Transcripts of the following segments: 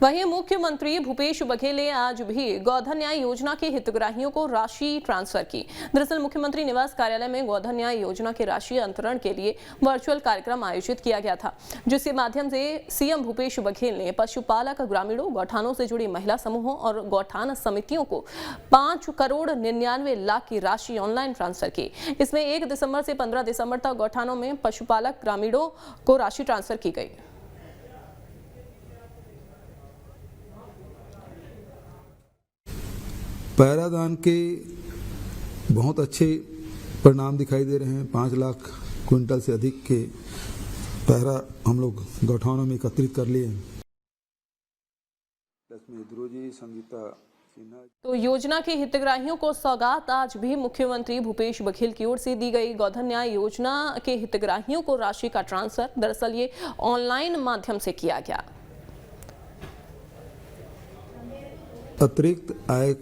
वहीं मुख्यमंत्री भूपेश बघेल ने आज भी गोधन न्याय योजना के हितग्राहियों को राशि ट्रांसफर की। दरअसल मुख्यमंत्री निवास कार्यालय में गोधन न्याय योजना के राशि अंतरण के लिए वर्चुअल कार्यक्रम आयोजित किया गया था, जिसके माध्यम से सीएम भूपेश बघेल ने पशुपालक ग्रामीणों, गौठानों से जुड़ी महिला समूहों और गौठान समितियों को 5,99,00,000 की राशि ऑनलाइन ट्रांसफर की। इसमें 1 दिसंबर से 15 दिसंबर तक गौठानों में पशुपालक ग्रामीणों को राशि ट्रांसफर की गई। पैरादान के बहुत अच्छे परिणाम दिखाई दे रहे हैं। 5 लाख क्विंटल से अधिक के पैरा हम लोग गौठानों में एकत्रित कर लिए। तो योजना के हितग्राहियों को सौगात आज भी मुख्यमंत्री भूपेश बघेल की ओर से दी गई। गोधन न्याय योजना के हितग्राहियों को राशि का ट्रांसफर दरअसल ये ऑनलाइन माध्यम से किया गया। अतिरिक्त आय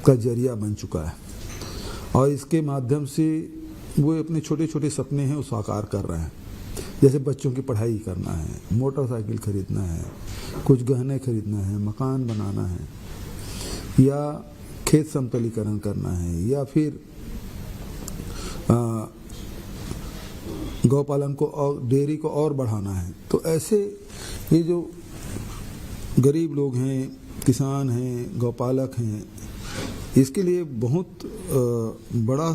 का जरिया बन चुका है और इसके माध्यम से वो अपने छोटे छोटे सपने हैं वो साकार कर रहे हैं। जैसे बच्चों की पढ़ाई करना है, मोटरसाइकिल खरीदना है, कुछ गहने खरीदना है, मकान बनाना है, या खेत समतलीकरण करना है, या फिर गौपालन को और डेयरी को और बढ़ाना है। तो ऐसे ये जो गरीब लोग हैं, किसान हैं, गौपालक हैं, इसके लिए बहुत बड़ा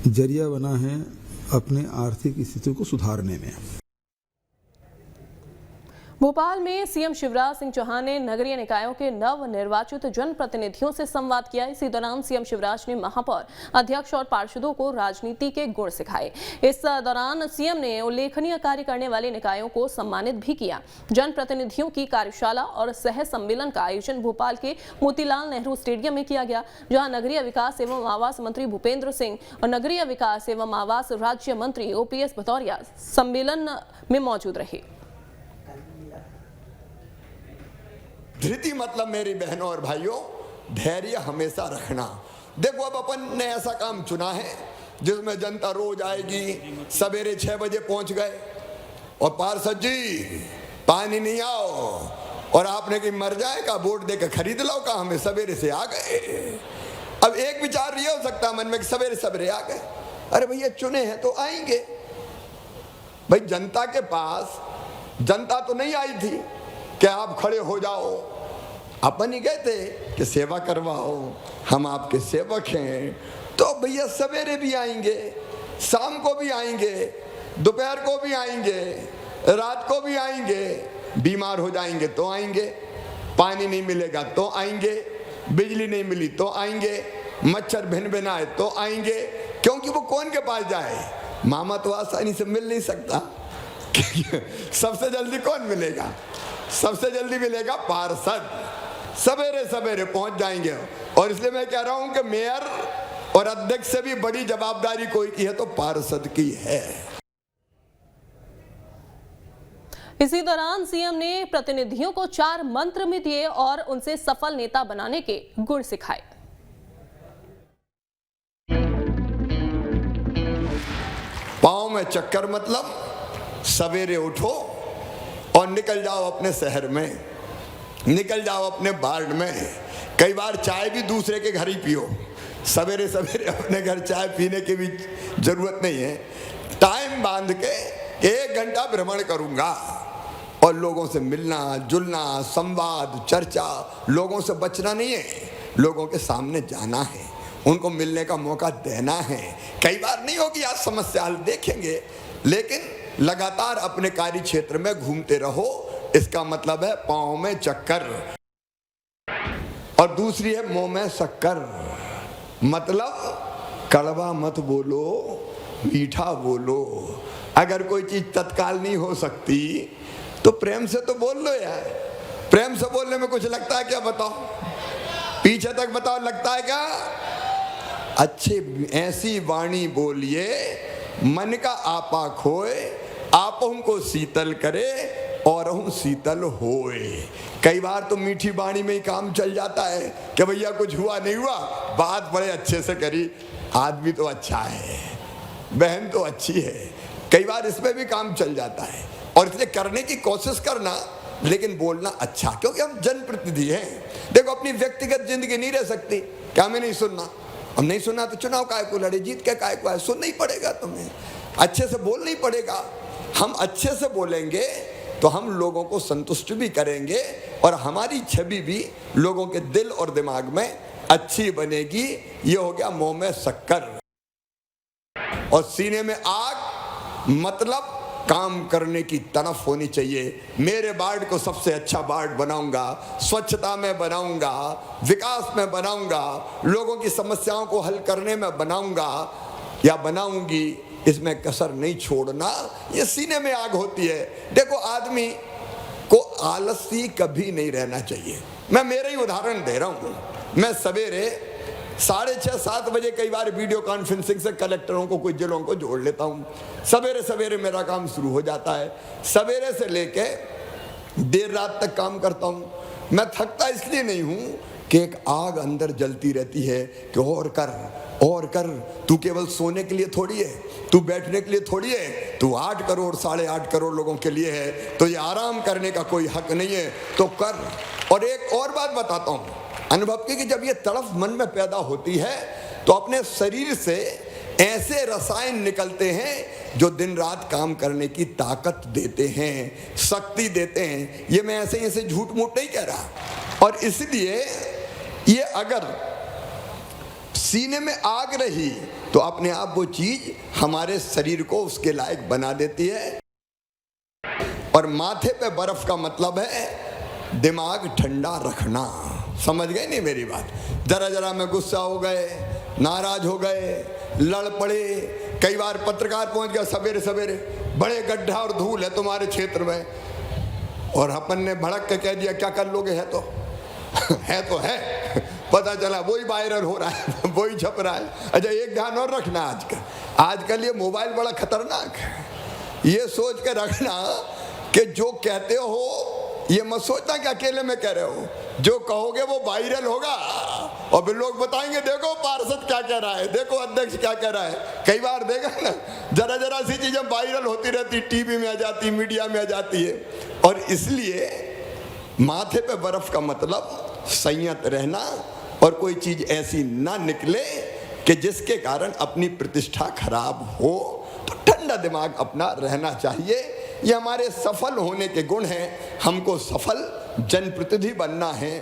जरिया बना है अपने आर्थिक स्थिति को सुधारने में। भोपाल में सीएम शिवराज सिंह चौहान ने नगरीय निकायों के नव निर्वाचित जनप्रतिनिधियों से संवाद किया। इसी दौरान सीएम शिवराज ने महापौर, अध्यक्ष और पार्षदों को राजनीति के गुण सिखाए। इस दौरान सीएम ने उल्लेखनीय कार्य करने वाले निकायों को सम्मानित भी किया। जनप्रतिनिधियों की कार्यशाला और सह सम्मेलन का आयोजन भोपाल के मोतीलाल नेहरू स्टेडियम में किया गया, जहां नगरीय विकास एवं आवास मंत्री भूपेंद्र सिंह और नगरीय विकास एवं आवास राज्य मंत्री ओपीएस भदौरिया सम्मेलन में मौजूद रहे। धृति मतलब मेरी बहनों और भाइयों, धैर्य हमेशा रखना। देखो अब अपन ने ऐसा काम चुना है जिसमें जनता रोज आएगी। सवेरे 6 बजे पहुंच गए और पार्षद जी पानी नहीं आओ, और आपने कि मर जाएगा वोट देकर खरीद लो का, हमें सवेरे से आ गए। अब एक विचार ये हो सकता मन में कि सवेरे सवेरे आ गए। अरे भैया चुने हैं तो आएंगे। भाई जनता के पास जनता तो नहीं आई थी कि आप खड़े हो जाओ, अपन ही गए थे कि सेवा करवाओ, हम आपके सेवक हैं। तो भैया सवेरे भी आएंगे, शाम को भी आएंगे, दोपहर को भी आएंगे, रात को भी आएंगे। बीमार हो जाएंगे तो आएंगे, पानी नहीं मिलेगा तो आएंगे, बिजली नहीं मिली तो आएंगे, मच्छर भिन भिनाए तो आएंगे। क्योंकि वो कौन के पास जाए, मामा तो आसानी से मिल नहीं सकता। सबसे जल्दी कौन मिलेगा, सबसे जल्दी मिलेगा पार्षद। सवेरे सवेरे पहुंच जाएंगे। और इसलिए मैं कह रहा हूं कि मेयर और अध्यक्ष से भी बड़ी जवाबदारी कोई की है तो पार्षद की है। इसी दौरान सीएम ने प्रतिनिधियों को 4 मंत्र भी दिए और उनसे सफल नेता बनाने के गुण सिखाए। पांव में चक्कर मतलब सवेरे उठो और निकल जाओ अपने शहर में, निकल जाओ अपने वार्ड में। कई बार चाय भी दूसरे के घर ही पियो। सवेरे सवेरे अपने घर चाय पीने की भी जरूरत नहीं है। टाइम बांध के 1 घंटा भ्रमण करूंगा और लोगों से मिलना जुलना, संवाद, चर्चा। लोगों से बचना नहीं है, लोगों के सामने जाना है, उनको मिलने का मौका देना है। कई बार नहीं होगी आज समस्या, हल देखेंगे, लेकिन लगातार अपने कार्य क्षेत्र में घूमते रहो। इसका मतलब है पांव में चक्कर। और दूसरी है मुंह में शक्कर, मतलब कड़वा मत बोलो, मीठा बोलो। अगर कोई चीज तत्काल नहीं हो सकती तो प्रेम से तो बोल लो यार। प्रेम से बोलने में कुछ लगता है क्या, बताओ? पीछे तक बताओ, लगता है क्या? अच्छी ऐसी वाणी बोलिए मन का आपा खोए, आपों को शीतल करे और हम शीतल होए। कई बार तो मीठी वाणी में ही काम चल जाता है कि भैया कुछ हुआ नहीं हुआ, बात बड़े अच्छे से करी, आदमी तो अच्छा है, बहन तो अच्छी है। कई बार इसमें भी काम चल जाता है और इसलिए करने की कोशिश करना लेकिन बोलना अच्छा, क्योंकि हम जनप्रतिनिधि हैं। देखो अपनी व्यक्तिगत जिंदगी नहीं रह सकती, क्या हमें नहीं सुनना? हम नहीं सुनना तो चुनाव काय को लड़े, जीत के काय को आए? सुनना ही पड़ेगा, तुम्हें अच्छे से बोलना ही पड़ेगा। हम अच्छे से बोलेंगे तो हम लोगों को संतुष्ट भी करेंगे और हमारी छवि भी लोगों के दिल और दिमाग में अच्छी बनेगी। ये हो गया मुंह में शक्कर और सीने में आग, मतलब काम करने की तड़फ होनी चाहिए। मेरे वार्ड को सबसे अच्छा वार्ड बनाऊंगा, स्वच्छता में बनाऊंगा, विकास में बनाऊंगा, लोगों की समस्याओं को हल करने में बनाऊंगा या बनाऊंगी, इसमें कसर नहीं छोड़ना। ये सीने में आग होती है। देखो आदमी को आलसी कभी नहीं रहना चाहिए। मैं मेरा ही उदाहरण दे रहा हूँ। मैं सवेरे 6:30-7 बजे कई बार वीडियो कॉन्फ्रेंसिंग से कलेक्टरों को, कुछ जिलों को जोड़ लेता हूँ। सवेरे सवेरे मेरा काम शुरू हो जाता है। सवेरे से लेके देर रात तक काम करता हूँ। मैं थकता इसलिए नहीं हूँ कि एक आग अंदर जलती रहती है कि और कर। तू केवल सोने के लिए थोड़ी है, तू बैठने के लिए थोड़ी है, तू 8 करोड़ 8.5 करोड़ लोगों के लिए है, तो ये आराम करने का कोई हक नहीं है, तो कर। और एक और बात बताता हूँ अनुभव की, कि जब ये तड़फ मन में पैदा होती है तो अपने शरीर से ऐसे रसायन निकलते हैं जो दिन रात काम करने की ताकत देते हैं, शक्ति देते हैं। ये मैं ऐसे झूठ मूठ नहीं कह रहा। और इसलिए ये अगर सीने में आग रही तो अपने आप वो चीज हमारे शरीर को उसके लायक बना देती है। और माथे पे बर्फ का मतलब है दिमाग ठंडा रखना। समझ गए नहीं मेरी बात? जरा में गुस्सा हो गए, नाराज हो गए, लड़ पड़े। कई बार पत्रकार पहुंच गया सवेरे सवेरे, बड़े गड्ढा और धूल है तुम्हारे क्षेत्र में, और अपन ने भड़क के कह दिया क्या कर लोगे, है तो है। पता चला वही वायरल हो रहा है, वही छप रहा है। अच्छा एक ध्यान और रखना, आजकल ये मोबाइल बड़ा खतरनाक है। ये सोच के रखना कि जो कहते हो ये मत सोचना कि अकेले में कह रहे हो, जो कहोगे वो वायरल होगा और फिर लोग बताएंगे देखो पार्षद क्या कह रहा है, देखो अध्यक्ष क्या कह रहा है। कई बार देखा ना, जरा सी चीजें वायरल होती रहती, टीवी में आ जाती, मीडिया में आ जाती है। और इसलिए माथे पे बर्फ का मतलब संयत रहना और कोई चीज ऐसी ना निकले कि जिसके कारण अपनी प्रतिष्ठा खराब हो। तो ठंडा दिमाग अपना रहना चाहिए। ये हमारे सफल होने के गुण हैं। हमको सफल जनप्रतिनिधि बनना है।